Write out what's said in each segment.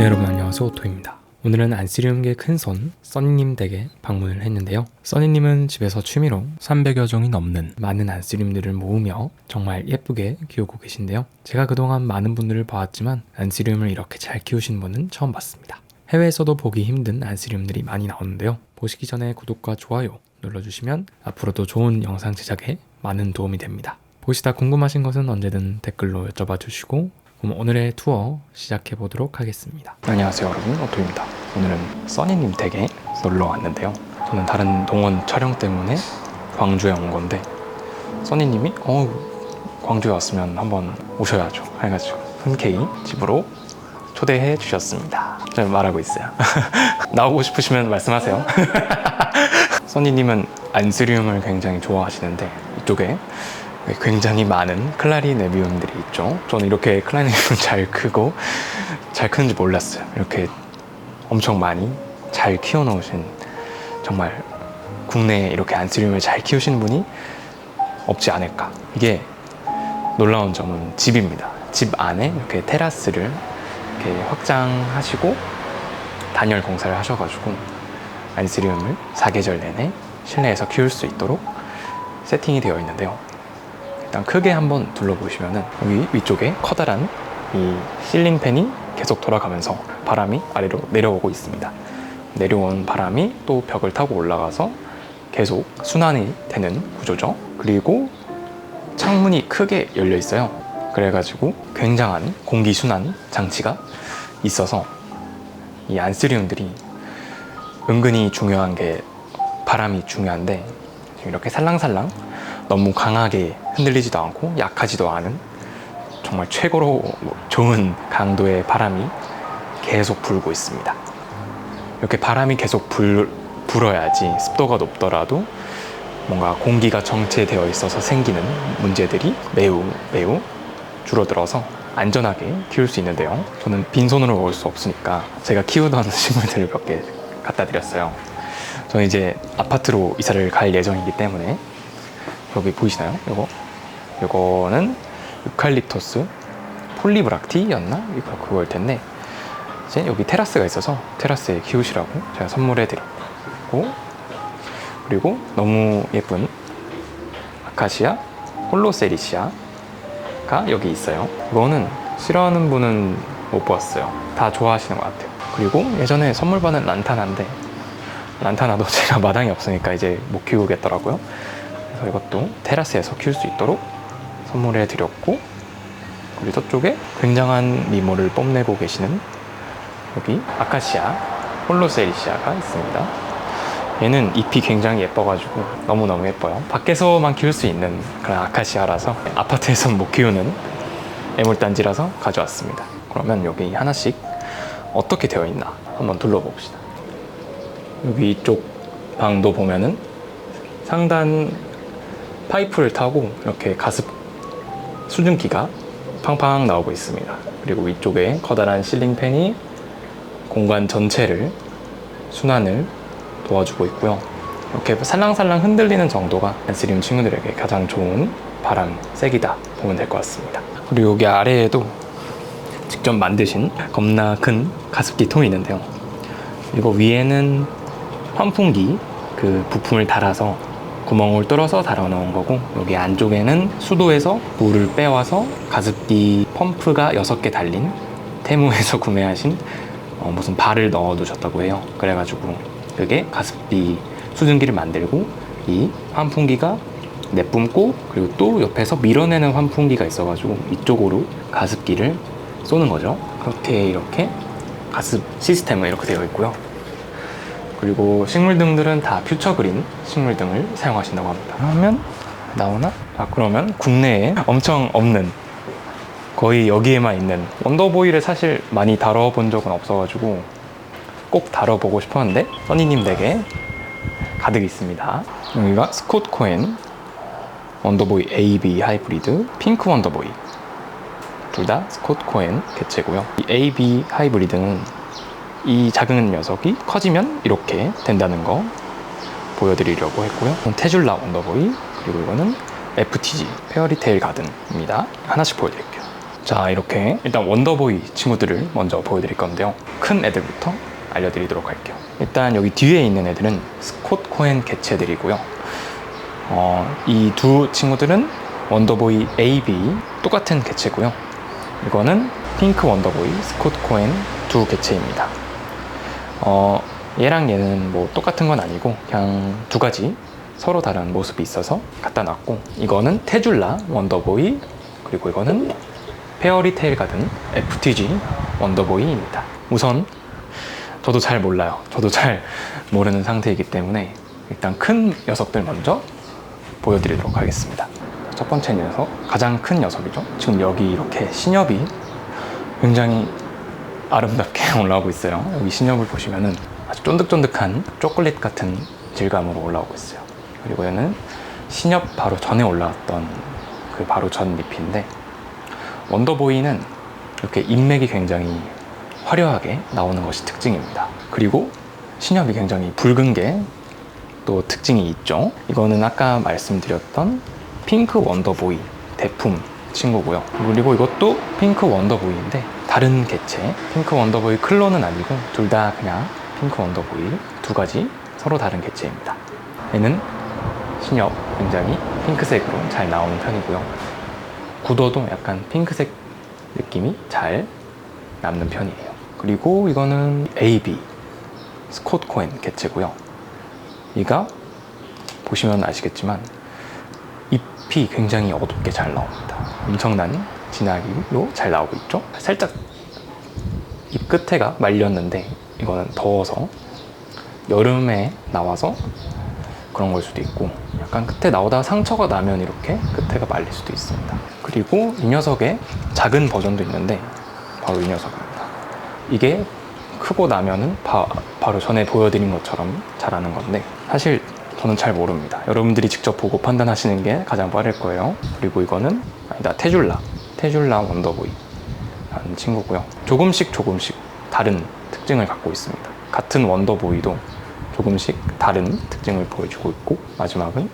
네, 여러분 안녕하세요, 오토입니다. 오늘은 안쓰리움계 큰손 써니님 댁에 방문을 했는데요. 써니님은 집에서 취미로 300여 종이 넘는 많은 안쓰리움들을 모으며 정말 예쁘게 키우고 계신데요. 제가 그동안 많은 분들을 봐왔지만 안쓰리움을 이렇게 잘 키우신 분은 처음 봤습니다. 해외에서도 보기 힘든 안쓰리움들이 많이 나오는데요. 보시기 전에 구독과 좋아요 눌러주시면 앞으로도 좋은 영상 제작에 많은 도움이 됩니다. 보시다 궁금하신 것은 언제든 댓글로 여쭤봐 주시고 그럼 오늘의 투어 시작해 보도록 하겠습니다. 안녕하세요, 여러분, 오토입니다. 오늘은 써니님 댁에 놀러 왔는데요. 저는 다른 동원 촬영 때문에 광주에 온 건데 써니님이 광주에 왔으면 한번 오셔야죠 해가지고 흔쾌히 집으로 초대해 주셨습니다. 제가 말하고 있어요. 나오고 싶으시면 말씀하세요. 써니님은 안쓰리움을 굉장히 좋아하시는데 이쪽에 굉장히 많은 클라리네비움들이 있죠. 저는 이렇게 클라리네비움 잘 크고 잘 크는지 몰랐어요. 이렇게 엄청 많이 잘 키워놓으신, 정말 국내에 이렇게 안쓰리움을 잘 키우시는 분이 없지 않을까. 이게 놀라운 점은 집입니다. 집 안에 이렇게 테라스를 이렇게 확장하시고 단열 공사를 하셔가지고 안쓰리움을 사계절 내내 실내에서 키울 수 있도록 세팅이 되어 있는데요. 일단 크게 한번 둘러보시면은 여기 위쪽에 커다란 이 실링팬이 계속 돌아가면서 바람이 아래로 내려오고 있습니다. 내려온 바람이 또 벽을 타고 올라가서 계속 순환이 되는 구조죠. 그리고 창문이 크게 열려 있어요. 그래가지고 굉장한 공기 순환 장치가 있어서 이 안쓰리움들이 은근히 중요한 게, 바람이 중요한데 이렇게 살랑살랑 너무 강하게 흔들리지도 않고 약하지도 않은 정말 최고로 좋은 강도의 바람이 계속 불고 있습니다. 이렇게 바람이 계속 불어야지 습도가 높더라도 뭔가 공기가 정체되어 있어서 생기는 문제들이 매우 줄어들어서 안전하게 키울 수 있는데요. 저는 빈손으로 올 수 없으니까 제가 키우던 식물들을 몇 개 갖다 드렸어요. 저는 이제 아파트로 이사를 갈 예정이기 때문에 여기 보이시나요? 요거는 유칼립토스 폴리브락티였나? 그거일 텐데 이제 여기 테라스가 있어서 테라스에 키우시라고 제가 선물해 드렸고, 그리고 너무 예쁜 아카시아 홀로세리시아가 여기 있어요. 이거는 싫어하는 분은 못 보았어요. 다 좋아하시는 것 같아요. 그리고 예전에 선물 받은 란타나인데 란타나도 제가 마당이 없으니까 이제 못 키우겠더라고요. 그래서 이것도 테라스에서 키울 수 있도록 선물해 드렸고, 그리고 저쪽에 굉장한 미모를 뽐내고 계시는 여기 아카시아 홀로세리시아가 있습니다. 얘는 잎이 굉장히 예뻐가지고 너무너무 예뻐요. 밖에서만 키울 수 있는 그런 아카시아라서 아파트에서는 못 키우는 애물단지라서 가져왔습니다. 그러면 여기 하나씩 어떻게 되어 있나 한번 둘러봅시다. 여기 이쪽 방도 보면은 상단 파이프를 타고 이렇게 가습 수증기가 팡팡 나오고 있습니다. 그리고 위쪽에 커다란 실링팬이 공간 전체를 순환을 도와주고 있고요. 이렇게 살랑살랑 흔들리는 정도가 안쓰리움 친구들에게 가장 좋은 바람 세기다 보면 될 것 같습니다. 그리고 여기 아래에도 직접 만드신 겁나 큰 가습기 통이 있는데요. 이거 위에는 환풍기 그 부품을 달아서 구멍을 뚫어서 달아놓은 거고, 여기 안쪽에는 수도에서 물을 빼와서 가습기 펌프가 6개 달린 테무에서 구매하신 무슨 발을 넣어 두셨다고 해요. 그래가지고 그게 가습기 수증기를 만들고, 이 환풍기가 내뿜고, 그리고 또 옆에서 밀어내는 환풍기가 있어가지고 이쪽으로 가습기를 쏘는 거죠. 그렇게 이렇게 가습 시스템은 이렇게 되어 있고요. 그리고 식물등들은 다 퓨처그린 식물등을 사용하신다고 합니다. 그러면 나오나? 그러면 국내에 엄청 없는, 거의 여기에만 있는 원더보이를 사실 많이 다뤄본 적은 없어가지고 꼭 다뤄보고 싶었는데 써니님 댁에 가득 있습니다. 여기가 스콧 코엔 원더보이 AB 하이브리드 핑크 원더보이, 둘 다 스콧 코엔 개체고요. 이 AB 하이브리드는 이 작은 녀석이 커지면 이렇게 된다는 거 보여드리려고 했고요. 테줄라 원더보이, 그리고 이거는 FTG 페어리테일 가든입니다. 하나씩 보여드릴게요. 자, 이렇게 일단 원더보이 친구들을 먼저 보여드릴 건데요. 큰 애들부터 알려드리도록 할게요. 일단 여기 뒤에 있는 애들은 스콧 코엔 개체들이고요. 이 두 친구들은 원더보이 A, B 똑같은 개체고요. 이거는 핑크 원더보이 스콧 코엔 두 개체입니다. 얘랑 얘는 뭐 똑같은 건 아니고 그냥 두 가지 서로 다른 모습이 있어서 갖다 놨고, 이거는 테줄라 원더보이, 그리고 이거는 페어리테일 가든 FTG 원더보이입니다. 우선 저도 잘 몰라요. 저도 잘 모르는 상태이기 때문에 일단 큰 녀석들 먼저 보여드리도록 하겠습니다. 첫 번째 녀석, 가장 큰 녀석이죠. 지금 여기 이렇게 신엽이 굉장히 아름답게 올라오고 있어요. 여기 신엽을 보시면은 아주 쫀득쫀득한 초콜릿 같은 질감으로 올라오고 있어요. 그리고 얘는 신엽 바로 전에 올라왔던 그 바로 전 잎인데, 원더보이는 이렇게 잎맥이 굉장히 화려하게 나오는 것이 특징입니다. 그리고 신엽이 굉장히 붉은 게 또 특징이 있죠. 이거는 아까 말씀드렸던 핑크 원더보이 대품 친구고요. 그리고 이것도 핑크 원더보이인데 다른 개체, 핑크 원더보이 클론은 아니고 둘 다 그냥 핑크 원더보이, 두 가지 서로 다른 개체입니다. 얘는 신엽 굉장히 핑크색으로 잘 나오는 편이고요. 굳어도 약간 핑크색 느낌이 잘 남는 편이에요. 그리고 이거는 AB 스콧 코엔 개체고요. 얘가 보시면 아시겠지만 잎이 굉장히 어둡게 잘 나옵니다. 엄청난 진하기로 잘 나오고 있죠. 살짝 잎 끝에가 말렸는데 이거는 더워서 여름에 나와서 그런 걸 수도 있고, 약간 끝에 나오다가 상처가 나면 이렇게 끝에가 말릴 수도 있습니다. 그리고 이 녀석의 작은 버전도 있는데 바로 이 녀석입니다. 이게 크고 나면은 바로 전에 보여드린 것처럼 자라는 건데, 사실 저는 잘 모릅니다. 여러분들이 직접 보고 판단하시는 게 가장 빠를 거예요. 그리고 이거는 아니다, 테줄라 원더보이 라는 친구고요. 조금씩 다른 특징을 갖고 있습니다. 같은 원더보이도 조금씩 다른 특징을 보여주고 있고, 마지막은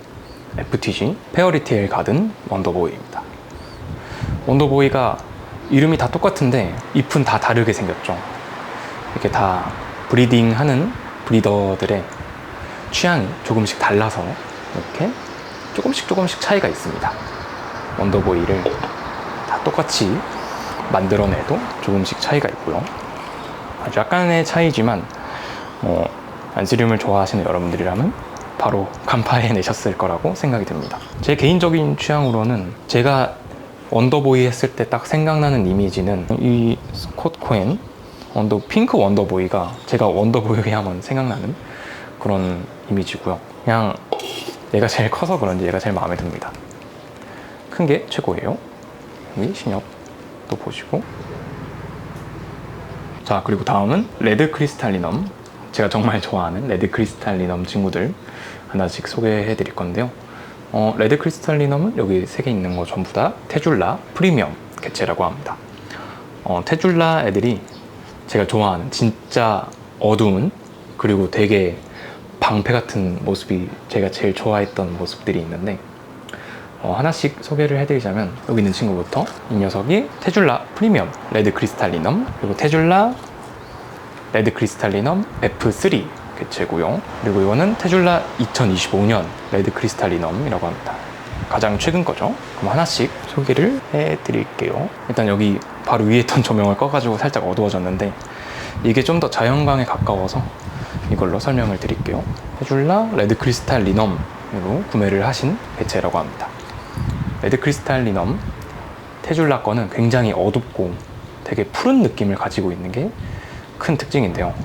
FTG 페어리테일 가든 원더보이입니다. 원더보이가 이름이 다 똑같은데 잎은 다 다르게 생겼죠. 이렇게 다 브리딩하는 브리더들의 취향이 조금씩 달라서 이렇게 조금씩 차이가 있습니다. 원더보이를 다 똑같이 만들어내도 조금씩 차이가 있고요. 아주 약간의 차이지만 안스리움을 좋아하시는 여러분들이라면 바로 간파해내셨을 거라고 생각이 듭니다. 제 개인적인 취향으로는 제가 원더보이 했을 때 딱 생각나는 이미지는 이 스콧 코엔 핑크 원더보이가 제가 원더보이 하면 생각나는 그런 이미지고요. 그냥 얘가 제일 커서 그런지 얘가 제일 마음에 듭니다. 큰 게 최고예요. 여기 신엽도 보시고, 자, 그리고 다음은 레드 크리스탈리넘, 제가 정말 좋아하는 레드 크리스탈리넘 친구들 하나씩 소개해 드릴 건데요. 레드 크리스탈리넘은 여기 3개 있는 거 전부 다 테줄라 프리미엄 개체라고 합니다. 테줄라 애들이 제가 좋아하는 진짜 어두운, 그리고 되게 방패 같은 모습이 제가 제일 좋아했던 모습들이 있는데, 하나씩 소개를 해드리자면 여기 있는 친구부터, 이 녀석이 테줄라 프리미엄 레드 크리스탈리넘, 그리고 테줄라 레드 크리스탈리넘 F3 개체고요. 그리고 이거는 테줄라 2025년 레드 크리스탈리넘이라고 합니다. 가장 최근 거죠. 그럼 하나씩 소개를 해드릴게요. 일단 여기 바로 위에 있던 조명을 꺼가지고 살짝 어두워졌는데, 이게 좀 더 자연광에 가까워서 이걸로 설명을 드릴게요. 테줄라 레드 크리스탈리넘으로 구매를 하신 개체라고 합니다. 레드 크리스탈리넘 테줄라 거는 굉장히 어둡고 되게 푸른 느낌을 가지고 있는 게 큰 특징인데요.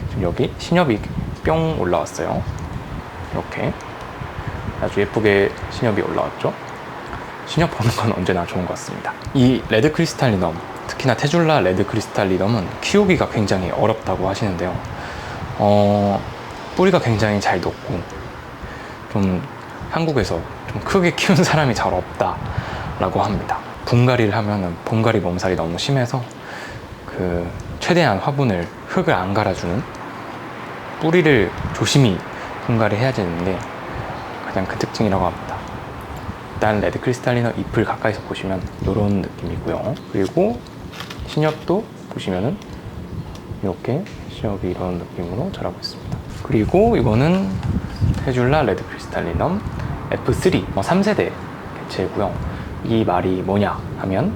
지금 여기 신엽이 뿅 올라왔어요. 이렇게 아주 예쁘게 신엽이 올라왔죠. 신엽 보는 건 언제나 좋은 것 같습니다. 이 레드 크리스탈리넘, 특히나 테줄라 레드 크리스탈리넘은 키우기가 굉장히 어렵다고 하시는데요. 뿌리가 굉장히 잘 녹고, 좀 한국에서 좀 크게 키운 사람이 잘 없다라고 합니다. 분갈이를 하면은 분갈이 몸살이 너무 심해서 최대한 화분을 흙을 안 갈아주는, 뿌리를 조심히 분갈이 해야 되는데 가장 큰 특징이라고 합니다. 일단 레드 크리스탈리너 잎을 가까이서 보시면 이런 느낌이고요. 그리고 신엽도 보시면은 이렇게 신엽이 이런 느낌으로 자라고 있습니다. 그리고 이거는 테줄라 레드 크리스탈리넘 F3 3세대 개체고요. 이 말이 뭐냐 하면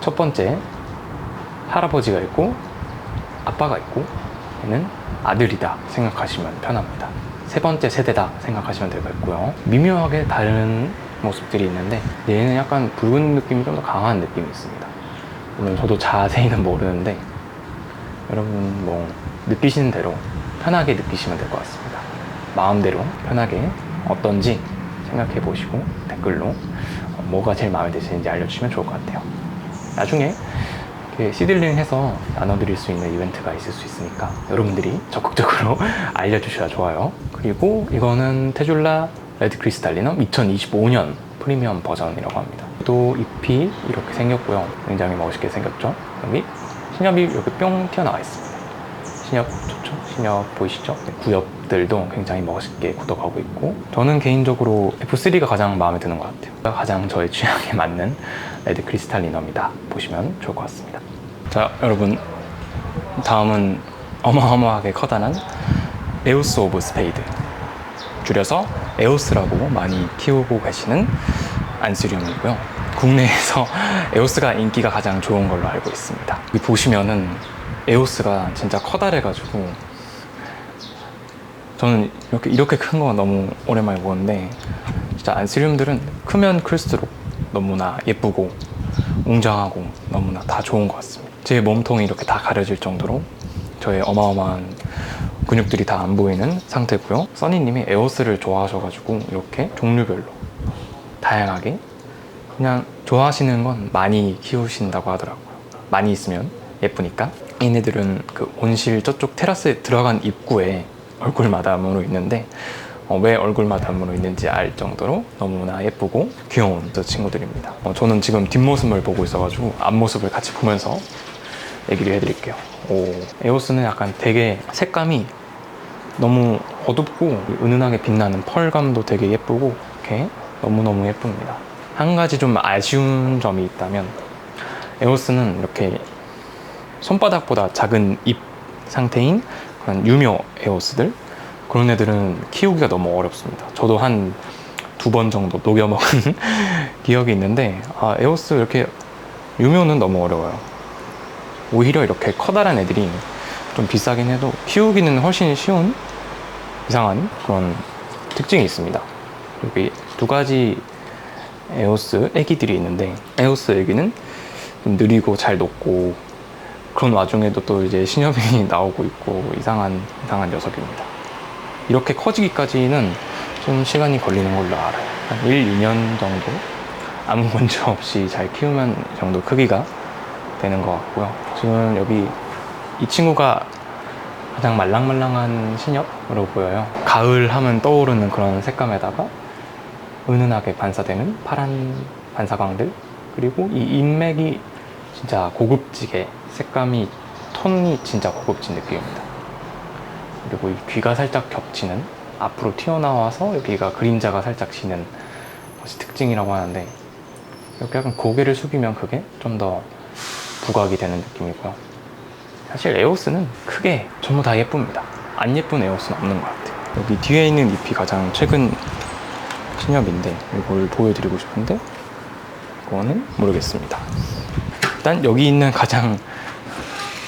첫 번째 할아버지가 있고 아빠가 있고 얘는 아들이다 생각하시면 편합니다. 세 번째 세대다 생각하시면 되겠고요. 미묘하게 다른 모습들이 있는데 얘는 약간 붉은 느낌이 좀 더 강한 느낌이 있습니다. 물론 저도 자세히는 모르는데 여러분 뭐 느끼시는 대로 편하게 느끼시면 될 것 같습니다. 마음대로 편하게 어떤지 생각해 보시고 댓글로 뭐가 제일 마음에 드시는지 알려주시면 좋을 것 같아요. 나중에 시들링 해서 나눠드릴 수 있는 이벤트가 있을 수 있으니까 여러분들이 적극적으로 알려주셔야 좋아요. 그리고 이거는 테줄라 레드 크리스탈리넘 2025년 프리미엄 버전이라고 합니다. 또 잎이 이렇게 생겼고요. 굉장히 멋있게 생겼죠. 여기 신엽이 이렇게 뿅 튀어나와 있습니다. 신엽 좋죠? 신엽 보이시죠? 구엽들도 굉장히 멋있게 굳어가고 있고 저는 개인적으로 F3가 가장 마음에 드는 것 같아요. 가장 저의 취향에 맞는 레드 크리스탈리넘이다 보시면 좋을 것 같습니다. 자 여러분, 다음은 어마어마하게 커다란 에오스 오브 스페이드, 줄여서 에오스라고 많이 키우고 계시는 안스리움이고요. 국내에서 에오스가 인기가 가장 좋은 걸로 알고 있습니다. 여기 보시면은 에오스가 진짜 커다래가지고 저는 이렇게 큰 거 너무 오랜만에 보는데 진짜 안스리움들은 크면 클수록 너무나 예쁘고 웅장하고 너무나 다 좋은 것 같습니다. 제 몸통이 이렇게 다 가려질 정도로 저의 어마어마한 근육들이 다 안 보이는 상태고요. 써니님이 에오스를 좋아하셔가지고 이렇게 종류별로 다양하게 그냥 좋아하시는 건 많이 키우신다고 하더라고요. 많이 있으면 예쁘니까. 얘네들은 그 온실 저쪽 테라스에 들어간 입구에 얼굴 마담으로 있는데 왜 얼굴 마담으로 있는지 알 정도로 너무나 예쁘고 귀여운 저 친구들입니다. 저는 지금 뒷모습을 보고 있어가지고 앞모습을 같이 보면서 얘기를 해드릴게요. 에오스는 약간 되게 색감이 너무 어둡고 은은하게 빛나는 펄감도 되게 예쁘고 이렇게 너무너무 예쁩니다. 한 가지 좀 아쉬운 점이 있다면 에오스는 이렇게 손바닥보다 작은 잎 상태인 그런 유묘 에오스들, 그런 애들은 키우기가 너무 어렵습니다. 저도 한 2번 정도 녹여먹은 기억이 있는데 에오스 이렇게 유묘는 너무 어려워요. 오히려 이렇게 커다란 애들이 좀 비싸긴 해도 키우기는 훨씬 쉬운 이상한 그런 특징이 있습니다. 여기 2가지 에오스 애기들이 있는데 에오스 애기는 좀 느리고 잘 녹고 그런 와중에도 또 이제 신엽이 나오고 있고 이상한 녀석입니다. 이렇게 커지기까지는 좀 시간이 걸리는 걸로 알아요. 한 1, 2년 정도 아무 문제 없이 잘 키우면 이 정도 크기가 되는 것 같고요. 지금 여기 이 친구가 가장 말랑말랑한 신엽으로 보여요. 가을 하면 떠오르는 그런 색감에다가 은은하게 반사되는 파란 반사광들, 그리고 이 인맥이 진짜 고급지게 색감이 톤이 진짜 고급진 느낌입니다. 그리고 이 귀가 살짝 겹치는, 앞으로 튀어나와서 여기가 그림자가 살짝 지는 것이 특징이라고 하는데 이렇게 약간 고개를 숙이면 그게 좀 더 부각이 되는 느낌이고요. 사실 에오스는 크게 전부 다 예쁩니다. 안 예쁜 에오스는 없는 것 같아요. 여기 뒤에 있는 잎이 가장 최근 신엽인데 이걸 보여드리고 싶은데 이거는 모르겠습니다. 일단 여기 있는 가장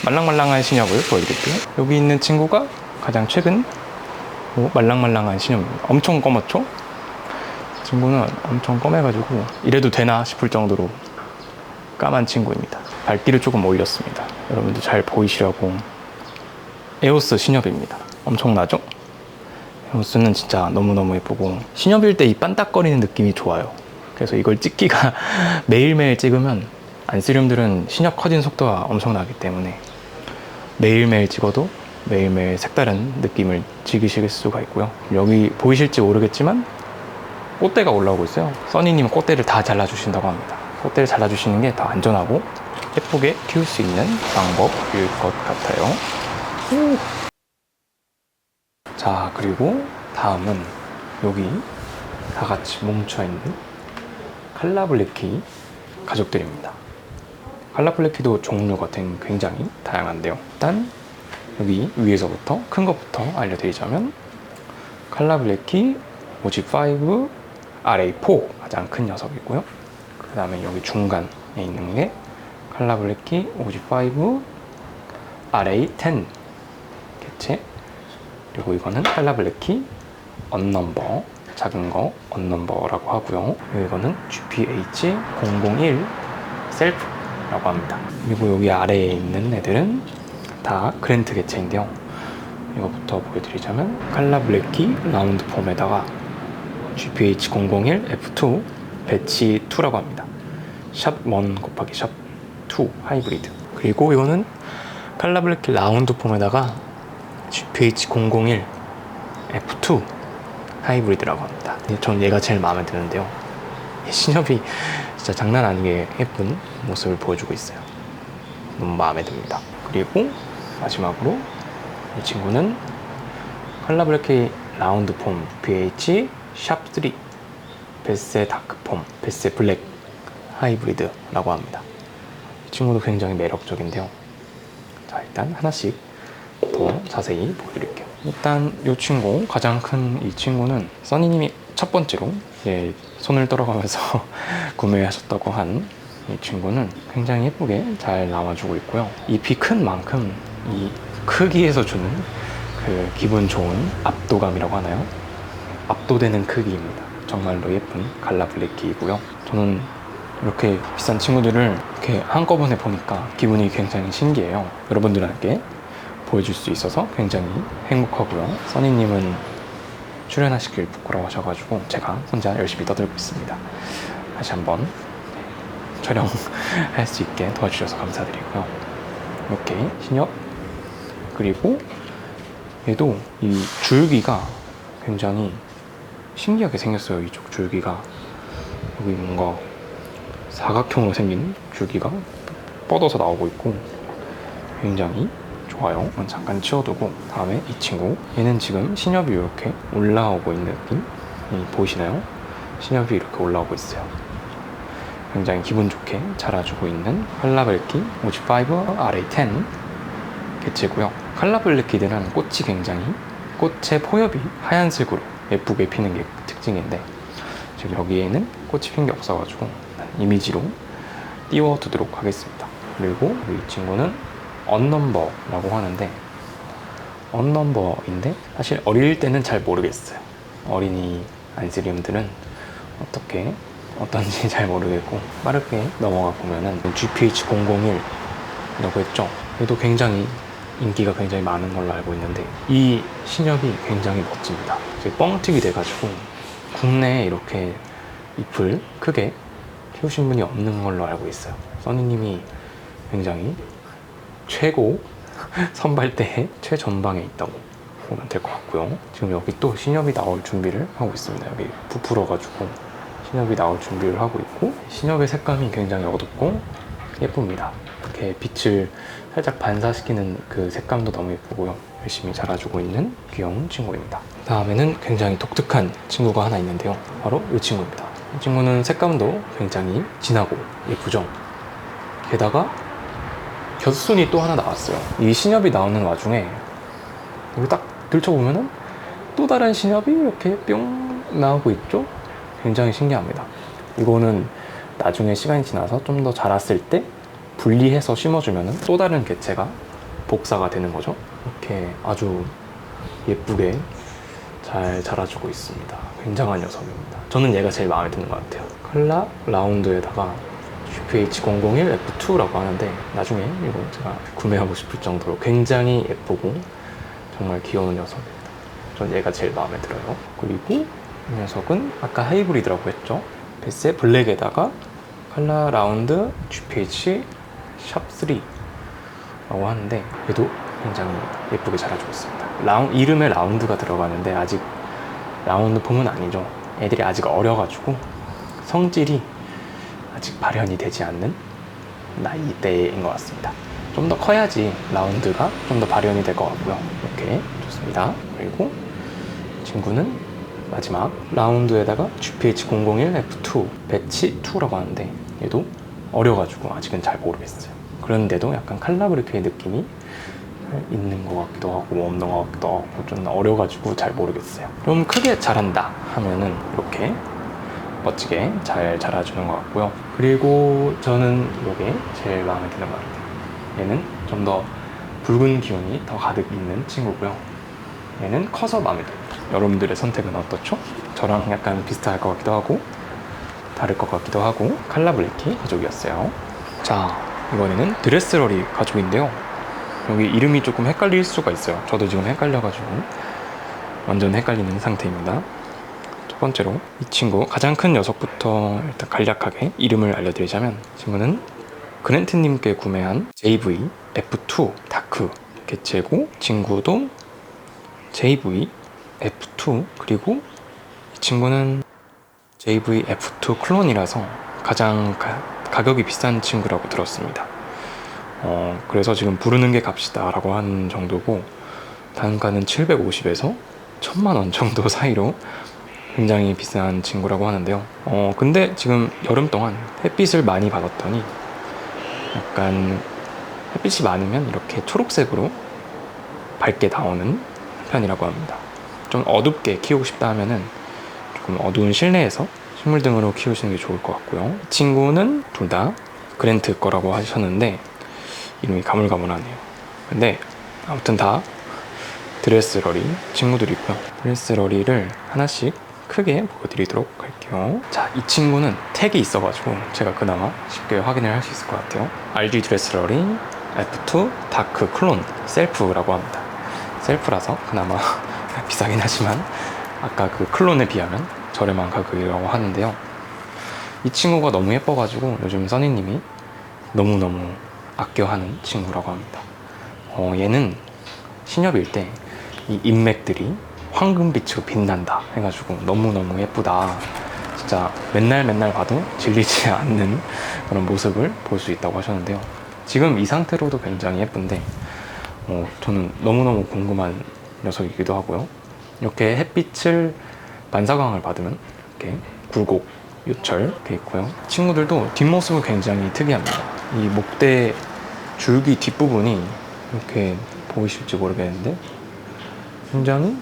말랑말랑한 신엽을 보여드릴게요. 여기 있는 친구가 가장 최근 말랑말랑한 신엽입니다. 엄청 검었죠? 친구는 엄청 검해가지고 이래도 되나 싶을 정도로 까만 친구입니다. 밝기를 조금 올렸습니다. 여러분들 잘 보이시라고. 에오스 신엽입니다. 엄청나죠? 에오스는 진짜 너무너무 예쁘고 신엽일 때 이 반딱거리는 느낌이 좋아요. 그래서 이걸 찍기가 매일매일 찍으면 안스리움들은 신엽 커진 속도가 엄청나기 때문에 매일매일 찍어도 매일매일 색다른 느낌을 즐기실 수가 있고요. 여기 보이실지 모르겠지만 꽃대가 올라오고 있어요. 써니님은 꽃대를 다 잘라주신다고 합니다. 꽃대를 잘라주시는 게 더 안전하고 예쁘게 키울 수 있는 방법일 것 같아요. 자, 그리고 다음은 여기 다 같이 뭉쳐있는 칼라 블랙키 가족들입니다. 칼라 블랙키도 종류가 굉장히 다양한데요. 일단 여기 위에서부터 큰 것부터 알려드리자면 칼라 블랙키 OG5 RA4 가장 큰 녀석이고요. 그 다음에 여기 중간에 있는 게 칼라 블랙키 OG5 RA10 개체, 그리고 이거는 칼라 블랙키 언넘버, 작은 거 언넘버라고 하고요. 이거는 GPH001 셀프라고 합니다. 그리고 여기 아래에 있는 애들은 다 그랜트 개체인데요. 이거부터 보여드리자면 칼라 블랙키 라운드 폼에다가 GPH001 F2 배치 2라고 합니다. 샵1 곱하기 샵2 하이브리드. 그리고 이거는 칼라 블랙키 라운드 폼에다가 GPH001 F2 하이브리드라고 합니다. 전 얘가 제일 마음에 드는데요. 신협이 진짜 장난 아니게 예쁜 모습을 보여주고 있어요. 너무 마음에 듭니다. 그리고 마지막으로 이 친구는 칼라 블랙키 라운드 폼 BH 샵3 베세 다크 폼 베세 블랙 하이브리드라고 합니다. 이 친구도 굉장히 매력적인데요. 자, 일단 하나씩 더 자세히 보여드릴게요. 일단 이 친구, 가장 큰 이 친구는 써니님이 첫 번째로 손을 떨어가면서 구매하셨다고 한 이 친구는 굉장히 예쁘게 잘 나와주고 있고요. 잎이 큰 만큼 이 크기에서 주는 그 기분 좋은 압도감이라고 하나요? 압도되는 크기입니다. 정말로 예쁜 칼라 블랙키이고요. 저는 이렇게 비싼 친구들을 이렇게 한꺼번에 보니까 기분이 굉장히 신기해요. 여러분들에게 보여줄 수 있어서 굉장히 행복하고요. 써니님은 출연하시길 부끄러워하셔가지고 제가 혼자 열심히 떠들고 있습니다. 다시 한번 촬영할 수 있게 도와주셔서 감사드리고요. 이렇게 신협, 그리고 얘도 이 줄기가 굉장히 신기하게 생겼어요. 이쪽 줄기가 여기 뭔가 사각형으로 생긴 줄기가 뻗어서 나오고 있고 굉장히 좋아요. 잠깐 치워두고 다음에 이 친구, 얘는 지금 신협이 이렇게 올라오고 있는 느낌 보이시나요? 신협이 이렇게 올라오고 있어요. 굉장히 기분 좋게 자라주고 있는 칼라 블랙키 OG5 RA10 개체고요. 칼라 블랙키들은 꽃이 굉장히 꽃의 포엽이 하얀색으로 예쁘게 피는 게 특징인데 지금 여기에는 꽃이 핀 게 없어가지고 이미지로 띄워두도록 하겠습니다. 그리고 이 친구는 언넘버라고 하는데 언넘버인데 사실 어릴 때는 잘 모르겠어요. 어린이 안스리움들은 어떤지 잘 모르겠고 빠르게 넘어가 보면은 GPH001이라고 했죠. 얘도 굉장히 인기가 굉장히 많은 걸로 알고 있는데 이 신협이 굉장히 멋집니다. 뻥튀기 돼가지고 국내에 이렇게 잎을 크게 키우신 분이 없는 걸로 알고 있어요. 써니님이 굉장히 최고 선발대의 최전방에 있다고 보면 될 것 같고요. 지금 여기 또 신협이 나올 준비를 하고 있습니다. 여기 부풀어가지고 신협이 나올 준비를 하고 있고 신협의 색감이 굉장히 어둡고 예쁩니다. 이렇게 빛을 살짝 반사시키는 그 색감도 너무 예쁘고요. 열심히 자라주고 있는 귀여운 친구입니다. 다음에는 굉장히 독특한 친구가 하나 있는데요. 바로 이 친구입니다. 이 친구는 색감도 굉장히 진하고 예쁘죠. 게다가 곁순이 또 하나 나왔어요. 이 신협이 나오는 와중에 여기 딱 들춰보면은 또 다른 신협이 이렇게 뿅 나오고 있죠. 굉장히 신기합니다. 이거는 나중에 시간이 지나서 좀 더 자랐을 때 분리해서 심어주면 또 다른 개체가 복사가 되는 거죠. 이렇게 아주 예쁘게 잘 자라주고 있습니다. 굉장한 녀석입니다. 저는 얘가 제일 마음에 드는 것 같아요. 칼라 라운드에다가 GPH001 F2라고 하는데 나중에 이거 제가 구매하고 싶을 정도로 굉장히 예쁘고 정말 귀여운 녀석입니다. 전 얘가 제일 마음에 들어요. 그리고 이 녀석은 아까 하이브리드라고 했죠. 베세 블랙에다가 칼라 라운드 GPH 샵3라고 하는데 얘도 굉장히 예쁘게 자라주고 있습니다. 이름에 라운드가 들어가는데 아직 라운드 폼은 아니죠. 애들이 아직 어려가지고 성질이 아직 발현이 되지 않는 나이대인 것 같습니다. 좀 더 커야지 라운드가 좀 더 발현이 될 것 같고요. 이렇게 좋습니다. 그리고 친구는 마지막 라운드에다가 GPH001F2 배치 2라고 하는데 얘도 어려가지고 아직은 잘 모르겠어요. 그런데도 약간 칼라브리케의 느낌이 있는 것 같기도 하고 없는 것 같기도 하고 좀 어려가지고 잘 모르겠어요. 좀 크게 잘한다 하면은 이렇게 멋지게 잘 자라주는 것 같고요. 그리고 저는 이게 제일 마음에 드는 것 같아요. 얘는 좀 더 붉은 기운이 더 가득 있는 친구고요. 얘는 커서 마음에 듭니다. 여러분들의 선택은 어떻죠? 저랑 약간 비슷할 것 같기도 하고 다를 것 같기도 하고 칼라블레키 가족이었어요. 자, 이번에는 드레스러리 가족인데요. 여기 이름이 조금 헷갈릴 수가 있어요. 저도 지금 헷갈려가지고 완전 헷갈리는 상태입니다. 첫 번째로 이 친구 가장 큰 녀석부터 일단 간략하게 이름을 알려드리자면, 친구는 그랜트님께 구매한 JV F2 다크 개체고, 친구도 JV F2, 그리고 이 친구는 JV F2 클론이라서 가장 가격이 비싼 친구라고 들었습니다. 그래서 지금 부르는 게 값이다 라고 하는 정도고, 단가는 750에서 1000만원 정도 사이로 굉장히 비싼 친구라고 하는데요. 근데 지금 여름 동안 햇빛을 많이 받았더니 약간 햇빛이 많으면 이렇게 초록색으로 밝게 나오는 편이라고 합니다. 좀 어둡게 키우고 싶다 하면은 조금 어두운 실내에서 식물 등으로 키우시는 게 좋을 것 같고요. 이 친구는 둘 다 그랜트 거라고 하셨는데 이름이 가물가물하네요. 근데 아무튼 다 드레스러리 친구들이고요. 드레스러리를 하나씩 크게 보여드리도록 할게요. 자, 이 친구는 택이 있어가지고 제가 그나마 쉽게 확인을 할 수 있을 것 같아요. RG 드레스러리 F2 다크 클론 셀프라고 합니다. 셀프라서 그나마 비싸긴 하지만 아까 그 클론에 비하면 저렴한 가격이라고 하는데요. 이 친구가 너무 예뻐가지고 요즘 써니님이 너무너무 아껴하는 친구라고 합니다. 얘는 신엽일 때 이 잎맥들이 황금빛으로 빛난다 해가지고 너무너무 예쁘다, 진짜 맨날 봐도 질리지 않는 그런 모습을 볼 수 있다고 하셨는데요. 지금 이 상태로도 굉장히 예쁜데 저는 너무너무 궁금한 녀석이기도 하고요. 이렇게 햇빛을 반사광을 받으면 이렇게 굴곡, 요철 이렇게 있고요. 친구들도 뒷모습은 굉장히 특이합니다. 이 목대 줄기 뒷부분이 이렇게 보이실지 모르겠는데 굉장히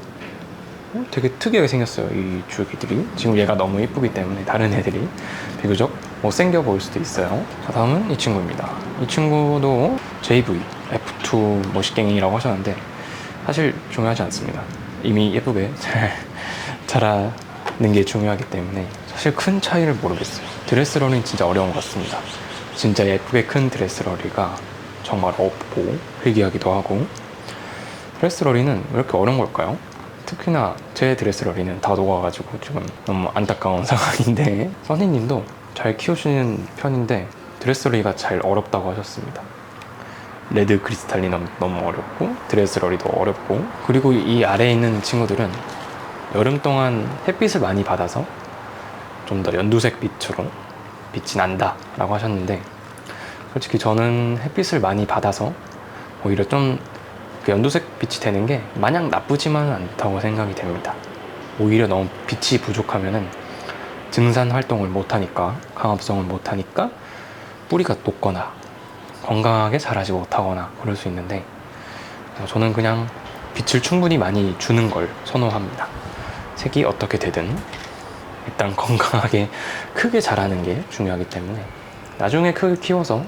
되게 특이하게 생겼어요. 이 줄기들이 지금 얘가 너무 예쁘기 때문에 다른 애들이 비교적 못생겨 보일 수도 있어요. 자, 다음은 이 친구입니다. 이 친구도 JV F2 머시갱이라고 하셨는데 사실 중요하지 않습니다. 이미 예쁘게 잘 자라는 게 중요하기 때문에 사실 큰 차이를 모르겠어요. 드레스러리는 진짜 어려운 것 같습니다. 진짜 예쁘게 큰 드레스러리가 정말 없고 희귀하기도 하고, 드레스러리는 왜 이렇게 어려운 걸까요? 특히나 제 드레스러리는 다 녹아가지고 지금 너무 안타까운 상황인데, 써니님도 잘 키우시는 편인데 드레스러리가 잘 어렵다고 하셨습니다. 레드 크리스탈리 너무 어렵고 드레스러리도 어렵고, 그리고 이 아래에 있는 친구들은 여름 동안 햇빛을 많이 받아서 좀 더 연두색 빛으로 빛이 난다 라고 하셨는데, 솔직히 저는 햇빛을 많이 받아서 오히려 좀 그 연두색 빛이 되는 게 마냥 나쁘지만은 않다고 생각이 됩니다. 오히려 너무 빛이 부족하면은 증산 활동을 못하니까, 강합성을 못하니까 뿌리가 녹거나 건강하게 자라지 못하거나 그럴 수 있는데, 저는 그냥 빛을 충분히 많이 주는 걸 선호합니다. 색이 어떻게 되든 일단 건강하게 크게 자라는 게 중요하기 때문에, 나중에 크게 키워서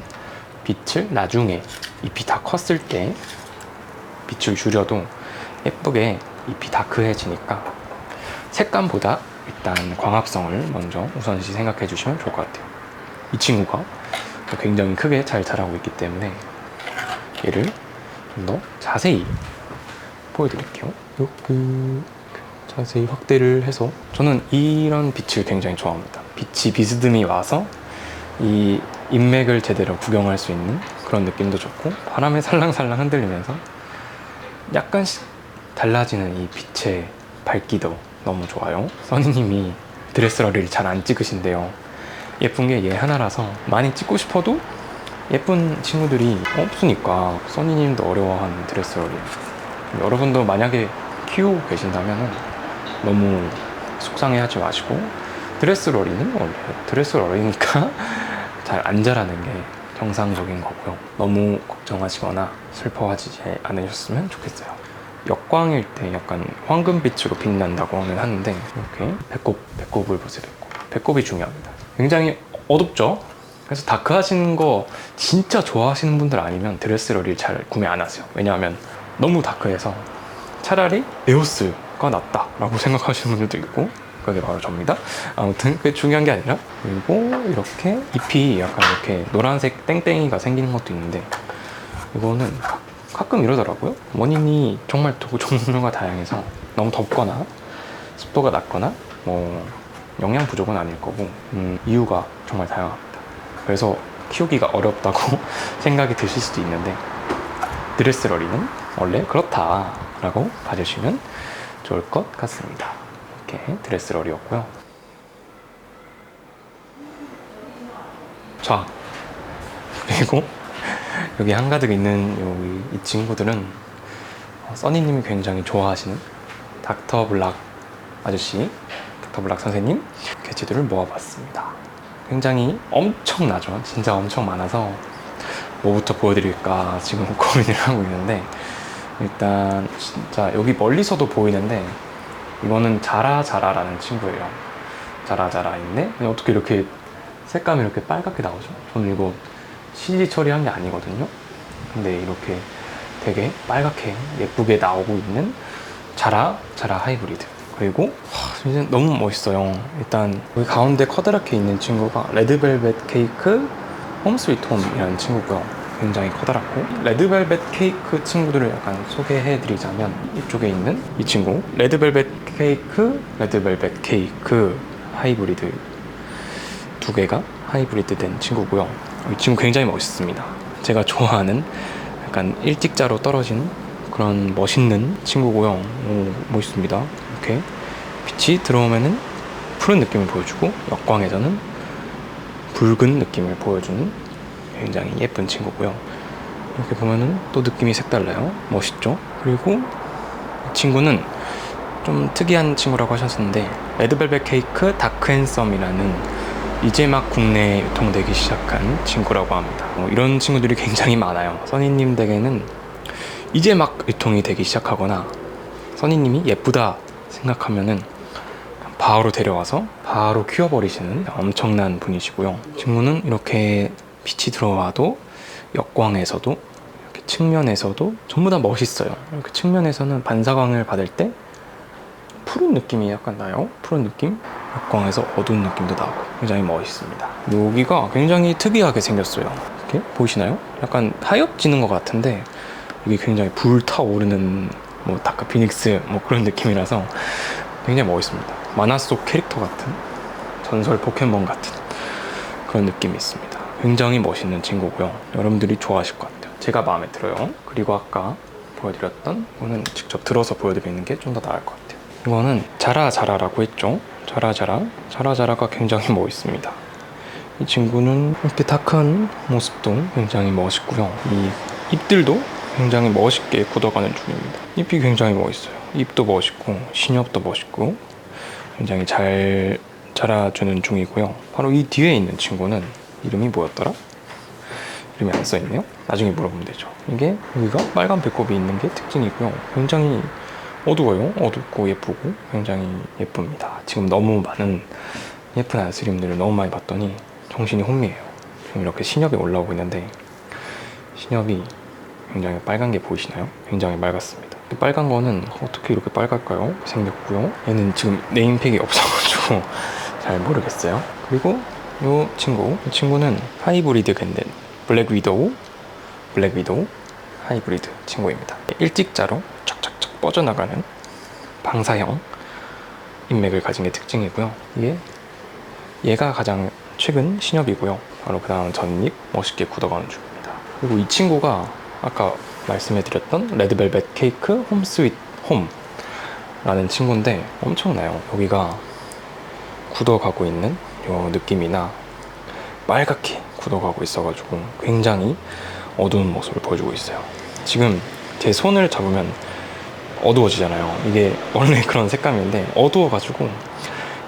빛을 나중에 잎이 다 컸을 때 빛을 줄여도 예쁘게 잎이 다크해지니까 색감보다 일단 광합성을 먼저 우선시 생각해 주시면 좋을 것 같아요. 이 친구가 굉장히 크게 잘 자라고 있기 때문에 얘를 좀 더 자세히 보여드릴게요. 이렇게 자세히 확대를 해서, 저는 이런 빛을 굉장히 좋아합니다. 빛이 비스듬히 와서 이 인맥을 제대로 구경할 수 있는 그런 느낌도 좋고, 바람에 살랑살랑 흔들리면서 약간씩 달라지는 이 빛의 밝기도 너무 좋아요. 써니님이 드레스러리를 잘 안 찍으신데요. 예쁜 게 얘 하나라서 많이 찍고 싶어도 예쁜 친구들이 없으니까 써니님도 어려워하는 드레스러리. 여러분도 만약에 키우고 계신다면 너무 속상해하지 마시고, 드레스러리는 원래 드레스러리니까 잘 안 자라는 게 정상적인 거고요. 너무 걱정하시거나 슬퍼하지 않으셨으면 좋겠어요. 역광일 때 약간 황금빛으로 빛난다고는 하는데, 이렇게 배꼽을 보세요. 배꼽이 중요합니다. 굉장히 어둡죠? 그래서 다크 하시는 거 진짜 좋아하시는 분들 아니면 드레스러리를 잘 구매 안 하세요. 왜냐하면 너무 다크해서 차라리 에오스가 낫다라고 생각하시는 분들도 있고, 그게 바로 접니다. 아무튼 그게 중요한 게 아니라, 그리고 이렇게 잎이 약간 이렇게 노란색 땡땡이가 생기는 것도 있는데, 이거는 가끔 이러더라고요. 원인이 정말 종류가 다양해서 너무 덥거나 습도가 낮거나 뭐 영양 부족은 아닐 거고, 이유가 정말 다양합니다. 그래서 키우기가 어렵다고 생각이 드실 수도 있는데, 드레스러리는 원래 그렇다라고 봐주시면 좋을 것 같습니다. 이렇게 드레스러리였고요. 자, 그리고 여기 한가득 있는 여기 이 친구들은 써니님이 굉장히 좋아하시는 닥터 블락 아저씨, 닥터 블락 선생님 개체들을 모아봤습니다. 굉장히 엄청나죠. 진짜 엄청 많아서 뭐부터 보여드릴까 지금 고민을 하고 있는데, 일단 진짜 여기 멀리서도 보이는데 이거는 자라자라라는 친구예요. 자라자라인데 어떻게 이렇게 색감이 이렇게 빨갛게 나오죠? 저는 이거 CG 처리한 게 아니거든요. 근데 이렇게 되게 빨갛게 예쁘게 나오고 있는 자라 하이브리드. 그리고 진짜 너무 멋있어요. 일단 여기 가운데 커다랗게 있는 친구가 레드벨벳 케이크 홈 스위트 홈이라는 친구고요. 굉장히 커다랗고, 레드벨벳 케이크 친구들을 약간 소개해 드리자면, 이쪽에 있는 이 친구 레드벨벳 케이크, 레드벨벳 케이크 하이브리드 두 개가 하이브리드 된 친구고요. 이 친구 굉장히 멋있습니다. 제가 좋아하는 약간 일직자로 떨어진 그런 멋있는 친구고요. 오, 멋있습니다. 이렇게 빛이 들어오면은 푸른 느낌을 보여주고, 역광에서는 붉은 느낌을 보여주는 굉장히 예쁜 친구고요. 이렇게 보면은 또 느낌이 색달라요. 멋있죠? 그리고 이 친구는 좀 특이한 친구라고 하셨는데, 레드벨벳 케이크 다크앤썸이라는 이제 막 국내에 유통되기 시작한 친구라고 합니다. 이런 친구들이 굉장히 많아요. 써니님 댁에는 이제 막 유통이 되기 시작하거나 써니님이 예쁘다 생각하면은 바로 데려와서 바로 키워버리시는 엄청난 분이시고요. 친구는 이렇게 빛이 들어와도 역광에서도 이렇게 측면에서도 전부 다 멋있어요. 이렇게 측면에서는 반사광을 받을 때 푸른 느낌이 약간 나요. 푸른 느낌? 역광에서 어두운 느낌도 나고 굉장히 멋있습니다. 여기가 굉장히 특이하게 생겼어요. 이렇게 보이시나요? 약간 하엽지는 것 같은데 여기 굉장히 불타오르는 뭐 다크 피닉스 뭐 그런 느낌이라서 굉장히 멋있습니다. 만화 속 캐릭터 같은, 전설 포켓몬 같은 그런 느낌이 있습니다. 굉장히 멋있는 친구고요. 여러분들이 좋아하실 것 같아요. 제가 마음에 들어요. 그리고 아까 보여드렸던 이거는 직접 들어서 보여드리는 게 좀 더 나을 것 같아요. 이거는 자라자라라고 했죠. 자라자라가 굉장히 멋있습니다. 이 친구는 이렇게 다크한 모습도 굉장히 멋있고요. 이 잎들도 굉장히 멋있게 굳어가는 중입니다. 잎이 굉장히 멋있어요. 잎도 멋있고 신엽도 멋있고 굉장히 잘 자라주는 중이고요. 바로 이 뒤에 있는 친구는 이름이 뭐였더라? 이름이 안 써있네요. 나중에 물어보면 되죠. 이게 여기가 빨간 배꼽이 있는 게 특징이고요. 굉장히 어두워요. 어둡고 예쁘고 굉장히 예쁩니다. 지금 너무 많은 예쁜 안스림들을 너무 많이 봤더니 정신이 혼미해요. 지금 이렇게 신엽이 올라오고 있는데 신엽이 굉장히 빨간 게 보이시나요? 굉장히 맑았습니다. 빨간 거는 어떻게 이렇게 빨갈까요? 생겼고요. 얘는 지금 네임팩이 없어가지고 잘 모르겠어요. 그리고 이 친구는 하이브리드 겐덴 블랙 위도우 하이브리드 친구입니다. 일직자로 착착착 뻗어나가는 방사형 인맥을 가진 게 특징이고요. 얘가 가장 최근 신엽이고요. 바로 그 다음 전잎 멋있게 굳어가는 중입니다. 그리고 이 친구가 아까 말씀해드렸던 레드벨벳 케이크 홈 스윗 홈라는 친구인데 엄청나요. 여기가 굳어가고 있는 요 느낌이나 빨갛게 굳어가고 있어가지고 굉장히 어두운 모습을 보여주고 있어요. 지금 제 손을 잡으면 어두워지잖아요. 이게 원래 그런 색감인데 어두워가지고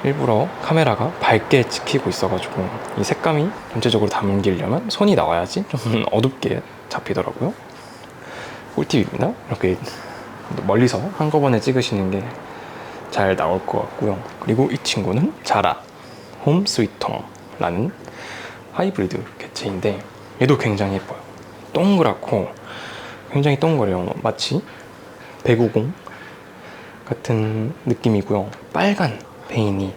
일부러 카메라가 밝게 찍히고 있어가지고 이 색감이 전체적으로 담기려면 손이 나와야지 좀 어둡게 잡히더라고요. 꿀팁입니다. 이렇게 멀리서 한꺼번에 찍으시는 게 잘 나올 것 같고요. 그리고 이 친구는 자라 홈 스위트 홈라는 하이브리드 개체인데 얘도 굉장히 예뻐요. 동그랗고 굉장히 동그래요. 마치 배구공 같은 느낌이고요. 빨간 베인이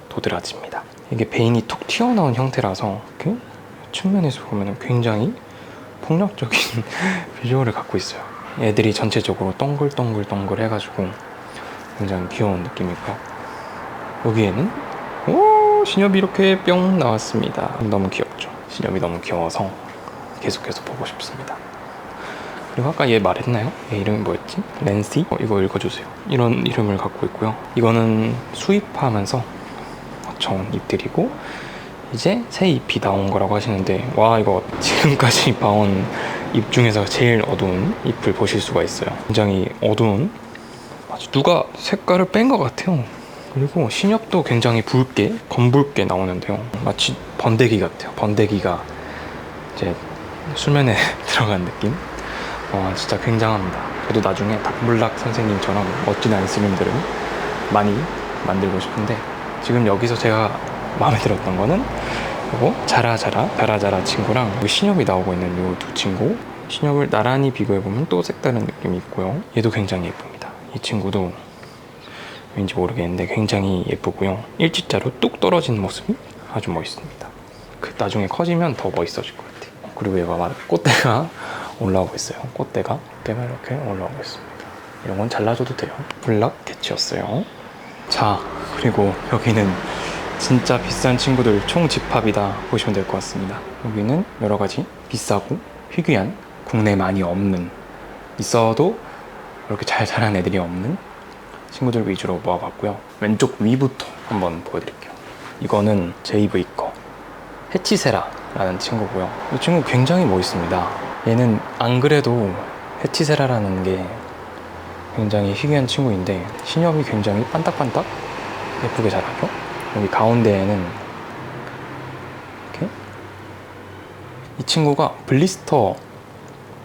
도드라집니다. 이게 베인이 툭 튀어나온 형태라서 이렇게 측면에서 보면 굉장히 폭력적인 비주얼을 갖고 있어요. 애들이 전체적으로 동글동글 해가지고 굉장히 귀여운 느낌이고요. 여기에는 신엽이 이렇게 뿅 나왔습니다. 너무 귀엽죠? 신엽이 너무 귀여워서 계속해서 보고 싶습니다. 그리고 아까 얘 말했나요? 얘 이름이 뭐였지? 랜시? 이거 읽어주세요. 이런 이름을 갖고 있고요. 이거는 수입하면서 저은 잎들이고 이제 새 잎이 나온 거라고 하시는데 와 이거 지금까지 봐온 잎 중에서 제일 어두운 잎을 보실 수가 있어요. 굉장히 어두운 아주 누가 색깔을 뺀 것 같아요. 그리고 신엽도 굉장히 붉게 검붉게 나오는데요. 마치 번데기 같아요. 번데기가 이제 수면에 들어간 느낌. 진짜 굉장합니다. 저도 나중에 닥블락 선생님처럼 멋진 안스림들을 많이 만들고 싶은데 지금 여기서 제가 마음에 들었던 거는 이거 자라자라 친구랑 여기 신엽이 나오고 있는 이 두 친구. 신엽을 나란히 비교해보면 또 색다른 느낌이 있고요. 얘도 굉장히 예쁩니다. 이 친구도 왠지 모르겠는데 굉장히 예쁘고요. 일지자로 뚝 떨어진 모습이 아주 멋있습니다. 나중에 커지면 더 멋있어질 것 같아요. 그리고 얘가 꽃대가 올라오고 있어요. 꽃대가 이렇게 올라오고 있습니다. 이런 건 잘라줘도 돼요. 블락 개치였어요. 자, 그리고 여기는 진짜 비싼 친구들 총집합이다 보시면 될 것 같습니다. 여기는 여러 가지 비싸고 희귀한 국내에 많이 없는, 있어도 이렇게 잘 자란 애들이 없는 친구들 위주로 모아봤고요. 왼쪽 위부터 한번 보여드릴게요. 이거는 JV 거 해치세라라는 친구고요. 이 친구 굉장히 멋있습니다. 얘는 안 그래도 해치세라라는 게 굉장히 희귀한 친구인데 신엽이 굉장히 반딱반딱 예쁘게 자라죠. 여기 가운데에는 이렇게 이 친구가 블리스터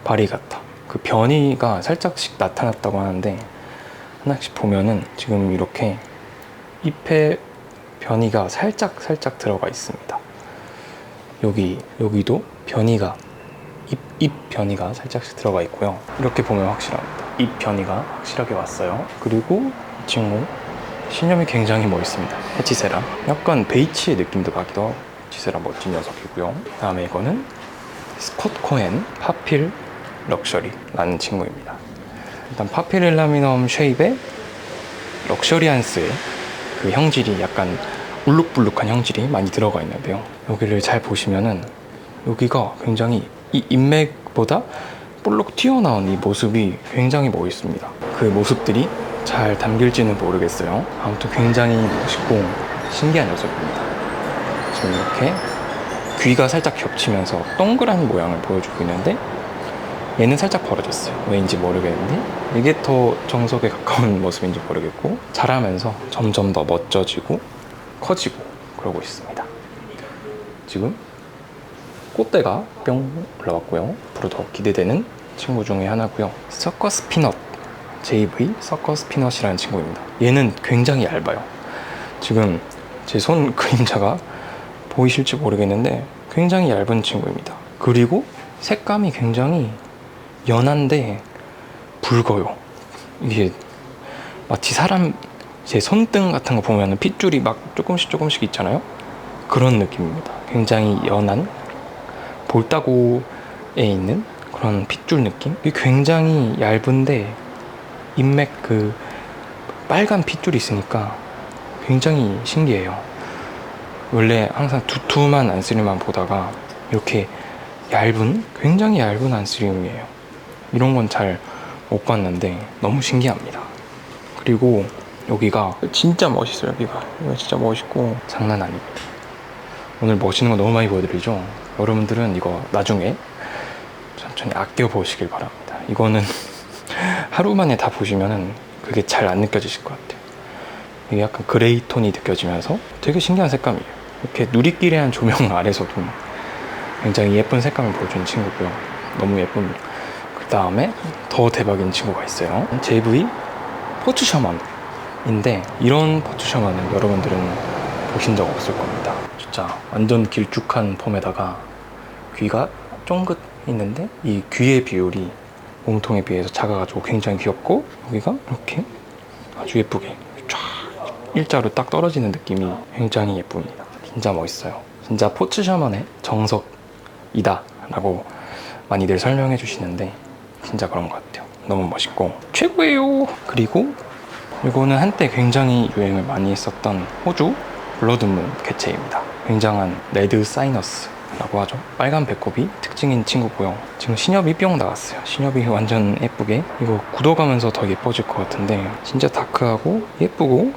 바리가타 그 변이가 살짝씩 나타났다고 하는데 하나씩 보면은 지금 이렇게 잎에 변이가 살짝 들어가 있습니다. 여기도 변이가 잎 변이가 살짝씩 들어가 있고요. 이렇게 보면 확실합니다. 잎 변이가 확실하게 왔어요. 그리고 이 친구 신엽이 굉장히 멋있습니다. 해치세라 약간 베이치의 느낌도 나기도 하고 해치세라 멋진 녀석이고요. 다음에 이거는 스콧 코엔 파필 럭셔리라는 친구입니다. 일단 파피릴라미넘 쉐입의 럭셔리안스의 그 형질이 약간 울룩불룩한 형질이 많이 들어가 있는데요. 여기를 잘 보시면은 여기가 굉장히 이 인맥보다 볼록 튀어나온 이 모습이 굉장히 멋있습니다. 그 모습들이 잘 담길지는 모르겠어요. 아무튼 굉장히 멋있고 신기한 녀석입니다. 지금 이렇게 귀가 살짝 겹치면서 동그란 모양을 보여주고 있는데 얘는 살짝 벌어졌어요. 왜인지 모르겠는데 이게 더 정석에 가까운 모습인지 모르겠고 자라면서 점점 더 멋져지고 커지고 그러고 있습니다. 지금 꽃대가 뿅 올라왔고요. 앞으로 더 기대되는 친구 중에 하나고요. 서커스 피넛 JV 서커스 피넛이라는 친구입니다. 얘는 굉장히 얇아요. 지금 제 손 그림자가 보이실지 모르겠는데 굉장히 얇은 친구입니다. 그리고 색감이 굉장히 연한데 붉어요. 이게 마치 사람 제 손등 같은 거 보면 핏줄이 막 조금씩 있잖아요. 그런 느낌입니다. 굉장히 연한 볼따구에 있는 그런 핏줄 느낌. 이게 굉장히 얇은데 인맥 그 빨간 핏줄이 있으니까 굉장히 신기해요. 원래 항상 두툼한 안스림만 보다가 이렇게 굉장히 얇은 안스림이에요. 이런 건 잘 못 봤는데 너무 신기합니다. 그리고 여기가 진짜 멋있어요. 여기가 이거 진짜 멋있고 장난 아닙니다. 오늘 멋있는 거 너무 많이 보여드리죠. 여러분들은 이거 나중에 천천히 아껴 보시길 바랍니다. 이거는 하루 만에 다 보시면은 그게 잘 안 느껴지실 것 같아요. 이게 약간 그레이 톤이 느껴지면서 되게 신기한 색감이에요. 이렇게 누리끼리한 조명 아래서도 굉장히 예쁜 색감을 보여주는 친구고요. 너무 예쁩니다. 그 다음에 더 대박인 친구가 있어요. JV 포츠 셔먼인데 이런 포츠 셔먼은 여러분들은 보신 적 없을 겁니다. 진짜 완전 길쭉한 폼에다가 귀가 쫑긋 있는데 이 귀의 비율이 몸통에 비해서 작아가지고 굉장히 귀엽고 여기가 이렇게 아주 예쁘게 쫙 일자로 딱 떨어지는 느낌이 굉장히 예쁩니다. 진짜 멋있어요. 진짜 포츠 셔먼의 정석이다 라고 많이들 설명해 주시는데 진짜 그런 것 같아요. 너무 멋있고 최고예요. 그리고 이거는 한때 굉장히 유행을 많이 했었던 호주 블러드문 개체입니다. 굉장한 레드 사이너스라고 하죠. 빨간 배꼽이 특징인 친구고요. 지금 신엽이 뿅 나왔어요. 신엽이 완전 예쁘게. 이거 굳어가면서 더 예뻐질 것 같은데 진짜 다크하고 예쁘고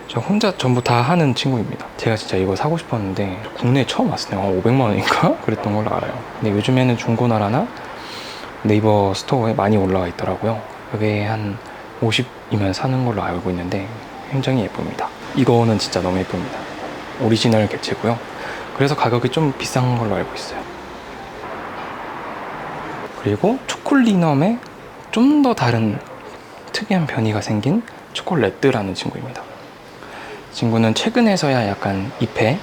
저 혼자 전부 다 하는 친구입니다. 제가 진짜 이거 사고 싶었는데 국내에 처음 왔을 때 500만 원인가? 그랬던 걸로 알아요. 근데 요즘에는 중고나라나 네이버 스토어에 많이 올라와 있더라고요. 그게 한 50이면 사는 걸로 알고 있는데 굉장히 예쁩니다. 이거는 진짜 너무 예쁩니다. 오리지널 개체고요. 그래서 가격이 좀 비싼 걸로 알고 있어요. 그리고 초콜리넘에 좀 더 다른 특이한 변이가 생긴 초콜레트라는 친구입니다. 친구는 최근에서야 약간 잎에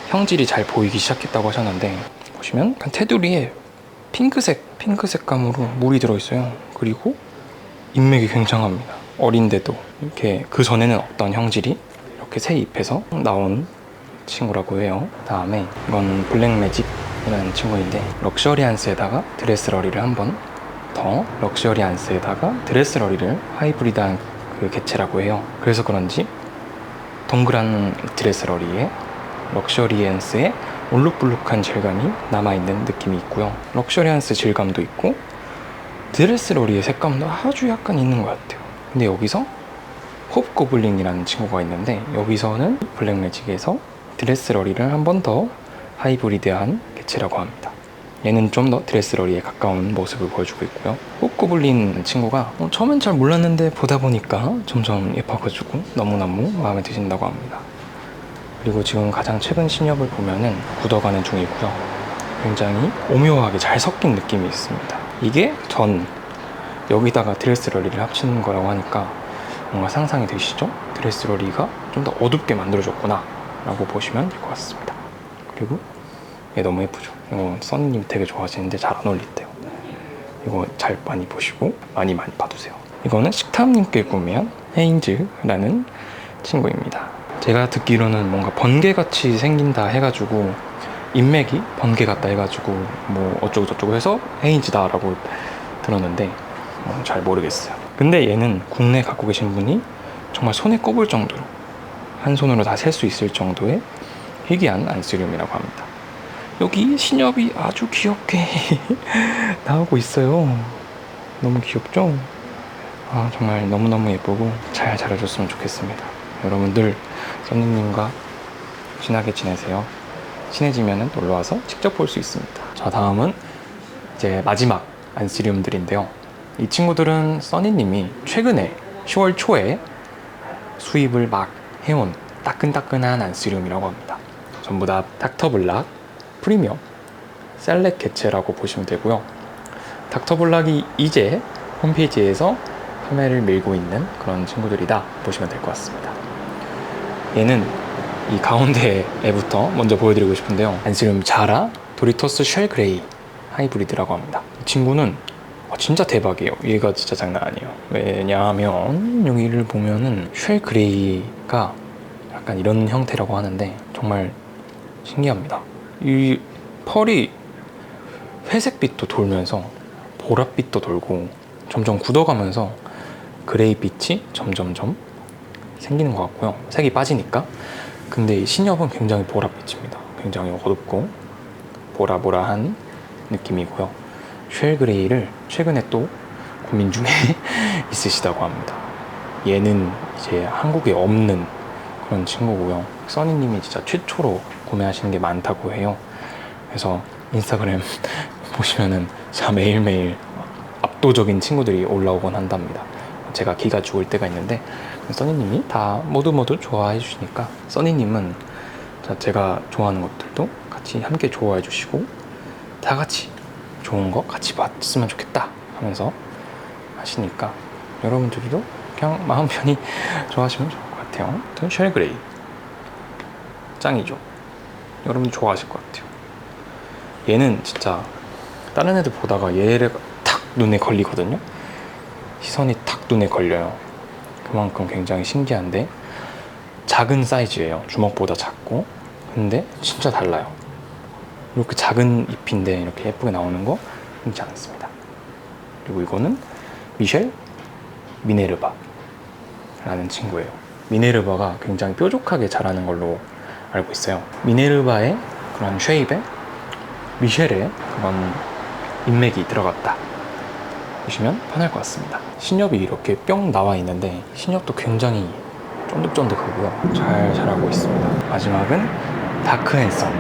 형질이 잘 보이기 시작했다고 하셨는데 보시면 약간 테두리에 핑크 색감으로 물이 들어있어요. 그리고 인맥이 굉장합니다. 어린데도 이렇게 그 전에는 없던 형질이 이렇게 새 잎에서 나온 친구라고 해요. 다음에 이건 블랙매직이라는 친구인데 럭셔리한스에다가 드레스러리를 한 번 더 럭셔리한스에다가 드레스러리를 하이브리드한 그 개체라고 해요. 그래서 그런지 동그란 드레스러리에 럭셔리한스의 올록블록한 질감이 남아있는 느낌이 있고요. 럭셔리한스 질감도 있고 드레스러리의 색감도 아주 약간 있는 것 같아요. 근데 여기서 홉고블린이라는 친구가 있는데 여기서는 블랙매직에서 드레스러리를 한 번 더 하이브리드한 개체라고 합니다. 얘는 좀 더 드레스러리에 가까운 모습을 보여주고 있고요. 홉고블린 친구가 처음엔 잘 몰랐는데 보다 보니까 점점 예뻐가지고 너무너무 마음에 드신다고 합니다. 그리고 지금 가장 최근 신엽을 보면은 굳어가는 중이고요. 굉장히 오묘하게 잘 섞인 느낌이 있습니다. 이게 여기다가 드레스러리를 합치는 거라고 하니까 뭔가 상상이 되시죠? 드레스러리가 좀 더 어둡게 만들어졌구나 라고 보시면 될 것 같습니다. 그리고 얘 너무 예쁘죠? 이거 써니님 되게 좋아하시는데 잘 안 어울린대요. 이거 잘 많이 보시고 많이 봐두세요. 이거는 식탐님께 구매한 헤인즈라는 친구입니다. 제가 듣기로는 뭔가 번개같이 생긴다 해가지고 인맥이 번개 같다 해가지고 뭐 어쩌고저쩌고 해서 헤인즈다 라고 들었는데 잘 모르겠어요. 근데 얘는 국내에 갖고 계신 분이 정말 손에 꼽을 정도로 한 손으로 다 셀 수 있을 정도의 희귀한 안스리움이라고 합니다. 여기 신엽이 아주 귀엽게 나오고 있어요. 너무 귀엽죠? 아, 정말 너무너무 예쁘고 잘 자라줬으면 좋겠습니다. 여러분들 써니님과 친하게 지내세요. 친해지면 놀러와서 직접 볼 수 있습니다. 자, 다음은 이제 마지막 안스리움들인데요. 이 친구들은 써니님이 최근에 10월 초에 수입을 막 해온 따끈따끈한 안스리움이라고 합니다. 전부 다 닥터블락 프리미엄 셀렉 개체라고 보시면 되고요. 닥터블락이 이제 홈페이지에서 판매를 밀고 있는 그런 친구들이다 보시면 될 것 같습니다. 얘는 이 가운데 애부터 먼저 보여드리고 싶은데요. 안스리움 자라 도리토스 쉘 그레이 하이브리드라고 합니다. 이 친구는 진짜 대박이에요. 얘가 진짜 장난 아니에요. 왜냐하면 여기를 보면은 쉘 그레이가 약간 이런 형태라고 하는데 정말 신기합니다. 이 펄이 회색빛도 돌면서 보랏빛도 돌고 점점 굳어가면서 그레이빛이 점점점 생기는 것 같고요. 색이 빠지니까. 근데 이 신엽은 굉장히 보랏빛입니다. 굉장히 어둡고 보라보라한 느낌이고요. 쉘 그레이를 최근에 또 고민 중에 있으시다고 합니다. 얘는 이제 한국에 없는 그런 친구고요. 써니님이 진짜 최초로 구매하시는 게 많다고 해요. 그래서 인스타그램 보시면은 진짜 매일매일 압도적인 친구들이 올라오곤 한답니다. 제가 기가 죽을 때가 있는데 써니님이 다 모두 좋아해 주시니까 써니님은 제가 좋아하는 것들도 같이 함께 좋아해 주시고 다 같이 좋은 거 같이 봤으면 좋겠다 하면서 하시니까 여러분들도 그냥 마음 편히 좋아하시면 좋을 것 같아요. 쉘그레이 짱이죠. 여러분 좋아하실 것 같아요. 얘는 진짜 다른 애들 보다가 얘를 탁 눈에 걸리거든요. 시선이 탁 눈에 걸려요. 그만큼 굉장히 신기한데 작은 사이즈예요. 주먹보다 작고. 근데 진짜 달라요. 이렇게 작은 잎인데 이렇게 예쁘게 나오는 거 흔치 않습니다. 그리고 이거는 미셸 미네르바 라는 친구예요. 미네르바가 굉장히 뾰족하게 자라는 걸로 알고 있어요. 미네르바의 그런 쉐입에 미셸의 그런 인맥이 들어갔다 보시면 편할 것 같습니다. 신엽이 이렇게 뿅 나와 있는데 신엽도 굉장히 쫀득쫀득하고요. 잘 자라고 있습니다. 마지막은 다크 앤 선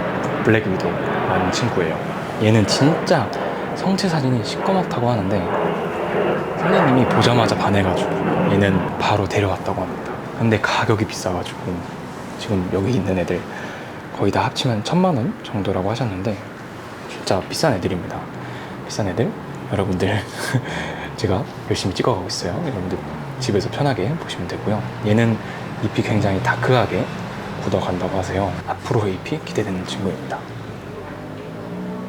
블랙 위도우라는 친구예요. 얘는 진짜 성체 사진이 시꺼멓다고 하는데 선생님이 보자마자 반해가지고 얘는 바로 데려왔다고 합니다. 근데 가격이 비싸가지고 지금 여기 있는 애들 거의 다 합치면 1000만 원 정도라고 하셨는데 진짜 비싼 애들입니다. 비싼 애들 여러분들 제가 열심히 찍어가고 있어요. 여러분들 집에서 편하게 보시면 되고요. 얘는 잎이 굉장히 다크하게 굳어간다고 하세요. 앞으로의 잎이 기대되는 친구입니다.